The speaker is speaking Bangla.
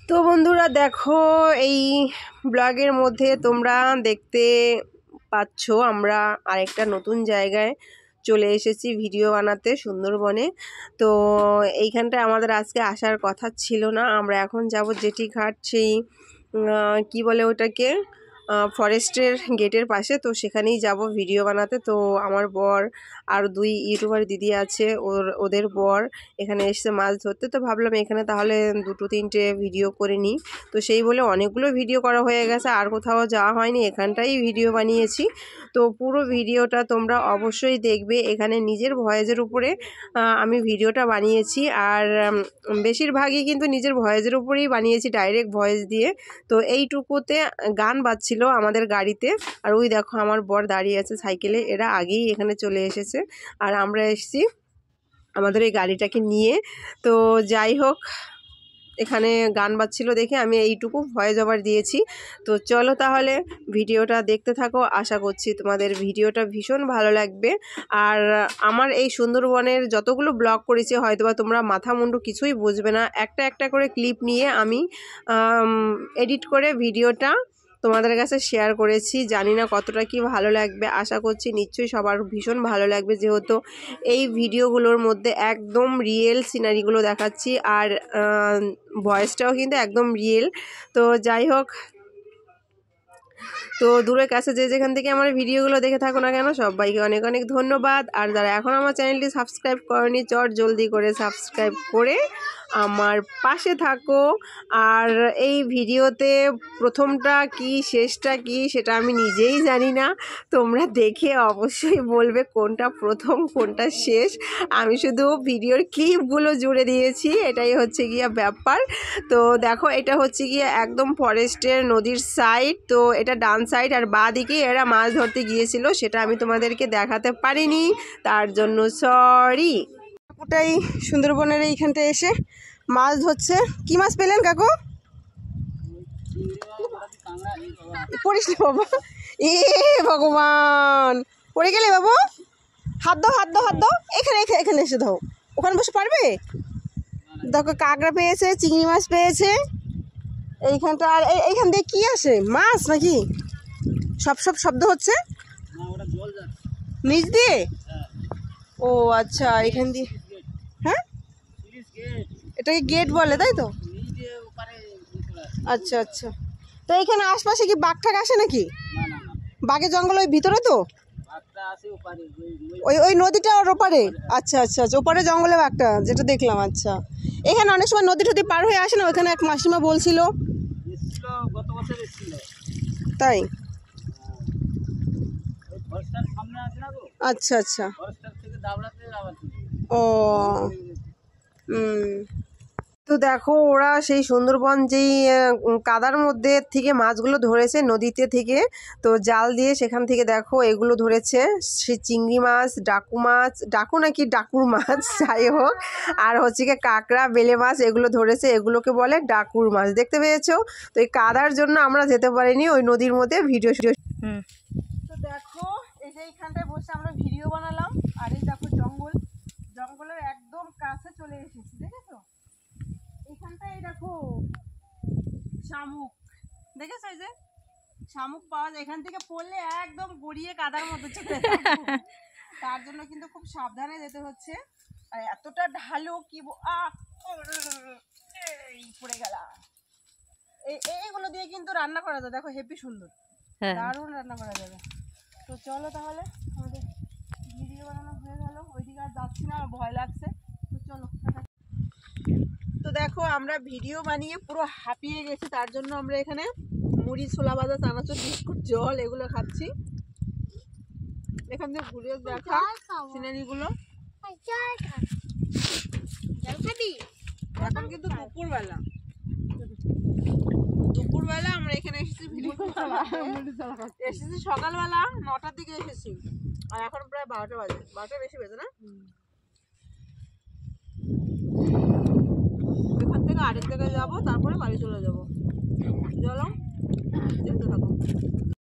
তো বন্ধুরা দেখো, এই ব্লগের মধ্যে তোমরা দেখতে পাচ্ছ আমরা আরেকটা নতুন জায়গায় চলে এসেছি ভিডিও বানাতে, সুন্দরবনে। তো এইখানটায় আমাদের আজকে আসার কথা ছিল না। আমরা এখন যাব জেটি ঘাট, সেই কি বলে ওটাকে, ফরেস্টের গেটের পাশে। তো সেখানেই যাব ভিডিও বানাতে। তো আমার বর আর দুই ইউটিউবার দিদি আছে, ওদের বর এখানে এসে মাছ ধরতে। তো ভাবলাম এখানে তাহলে দুটো তিনটে ভিডিও করে নিই। তো সেই বলে অনেকগুলো ভিডিও করা হয়ে গেছে, আর কোথাও যাওয়া হয়নি, এখানটাই ভিডিও বানিয়েছি। তো পুরো ভিডিওটা তোমরা অবশ্যই দেখবে। এখানে নিজের ভয়েসের উপরে আমি ভিডিওটা বানিয়েছি, আর বেশিরভাগই কিন্তু নিজের ভয়েসের উপরেই বানিয়েছি, ডাইরেক্ট ভয়েস দিয়ে। তো এইটুকুতে গান বাজছিল আমাদের গাড়িতে, আর ওই দেখো আমার বর দাঁড়িয়ে আছে সাইকেলে। এরা আগেই এখানে চলে এসেছে, আর আমরা এসেছি আমাদের এই গাড়িটাকে নিয়ে। তো যাই হোক, এখানে গান বাজছিল দেখে আমি এইটুকু ভয়েস ওভার দিয়েছি। তো চলো তাহলে ভিডিওটা দেখতে থাকো, আশা করছি তোমাদের ভিডিওটা ভীষণ ভালো লাগবে। আর আমার এই সুন্দরবনের যতগুলো ব্লগ করেছি হয়তোবা তোমরা মাথা মুন্ডু কিছুই বুঝবে না। একটা একটা করে ক্লিপ নিয়ে আমি এডিট করে ভিডিওটা তোমাদের কাছে শেয়ার করেছি। জানি না কতটা কি ভালো লাগবে, আশা করছি নিশ্চয়ই সবার ভীষণ ভালো লাগবে, যেহেতু এই ভিডিওগুলোর মধ্যে একদম রিয়েল সিনারিগুলো দেখাচ্ছি, আর ভয়েসটাও কিন্তু একদম রিয়েল। তো যাই হোক, তো দূরের কাছে যে যেখান থেকে আমার ভিডিওগুলো দেখে থাকো না কেন, সবাইকে অনেক অনেক ধন্যবাদ। আর যারা এখন আমার চ্যানেলটি সাবস্ক্রাইব করেনি, চট জলদি করে সাবস্ক্রাইব করে আমার পাশে থাকো। আর এই ভিডিওতে প্রথমটা কি শেষটা কি সেটা আমি নিজেই জানি না, তোমরা দেখে অবশ্যই বলবে কোনটা প্রথম কোনটা শেষ। আমি শুধু ভিডিওর ক্লিপগুলো জুড়ে দিয়েছি, এটাই হচ্ছে গিয়া ব্যাপার। তো দেখো, এটা হচ্ছে গিয়ে একদম ফরেস্টের নদীর সাইড। তো এটা ডান সাইড, আর বাঁ দিকে এরা মাছ ধরতে গিয়েছিল, সেটা আমি তোমাদেরকে দেখাতে পারিনি, তার জন্য সরি। ওটাই সুন্দরবনের এইখানটা এসে মাছ ধরছে। কি মাছ পেলেন কাকু? পড়িস না বাবা, এ ভগবান, পড়ে গেলে বাবু। হাত দাও, হাত দাও, হাত দাও। এখানে এখানে এসে দাও, ওখানে বসে পারবে। দেখো, কাঁকড়া পেয়েছে, চিংড়ি মাছ পেয়েছে এইখানটা। আর এইখান দিয়ে কি আসে, মাছ নাকি? সব শব্দ হচ্ছে নিচ দিয়ে। ও আচ্ছা, এখান দিয়ে। হ্যাঁ, এটাকে গেট বলে, তাই তো? আচ্ছা আচ্ছা। তো এখানে আশপাশে কি বাঘ ঠাক আসে নাকি? বাঘের জঙ্গল ওই ভিতরে, তো ওই নদীটা ওর ওপারে। আচ্ছা আচ্ছা আচ্ছা, ওপারে জঙ্গলে বাঘটা যেটা দেখলাম। আচ্ছা, এখানে অনেক সময় নদী টদী পার হয়ে আসে না? ওখানে এক মাসিমা বলছিল। তাই? আচ্ছা আচ্ছা। ও তো দেখো, ওরা সেই সুন্দরবন যেই কাদার মধ্যে থেকে মাছগুলো ধরেছে নদীতে থেকে, তো জাল দিয়ে সেখান থেকে দেখো এগুলো ধরেছে, সে চিংড়ি মাছ, ডাকু নাকি ডাকুর মাছ, যাই হোক। আর হচ্ছে গিয়ে কাঁকড়া, বেলে মাছ, এগুলো ধরেছে, এগুলোকে বলে ডাকুর মাছ, দেখতে পেয়েছো? তো এই কাদার জন্য আমরা যেতে পারিনি ওই নদীর মধ্যে ভিডিও। তো দেখো, এই যে এইখানটায় বসে আমরা ভিডিও বানালাম, আর এই দেখো জঙ্গলের একদম কাছে চলে এসেছি, দেখেছো? এইখানটায় দেখো শামুক, দেখেছো? এই যে শামুক পাওয়া যায়, এখান থেকে পড়লে একদম গড়িয়ে কাদার মধ্যে চলে যাবে। তার জন্য কিন্তু খুব সাবধানে যেতে হচ্ছে, আর এতটা ঢালু কি পড়ে গেল। এইগুলো দিয়ে কিন্তু রান্না করা যায়, দেখো হেভি সুন্দর, দারুণ রান্না করা যাবে। তো চলো তাহলে, আমাদের ভিডিও বানানো হয়ে গেল, ওইদিকে আর যাচ্ছি না, ভয় লাগছে। তো চলো। তো দেখো, আমরা ভিডিও বানিয়ে পুরো হাঁপিয়ে গেছি, তার জন্য আমরা এখানে মুড়ি, ছোলা ভাজা, চানাচুর, বিস্কুট, জল এগুলো খাচ্ছি। এখান থেকে ঘুরে দেখা সিনারিগুলো। এখন কিন্তু দুপুরবেলা আমরা এখানে এসেছি ভিডিও এসেছি সকালবেলা 9টার দিকে এসেছি, আর এখন প্রায় 12টা বাজে, 12টা বেশি বাজে না? এখান থেকে আরেক জায়গায় যাবো, তারপরে বাড়ি চলে যাবো। চলো, দেখতে থাকো।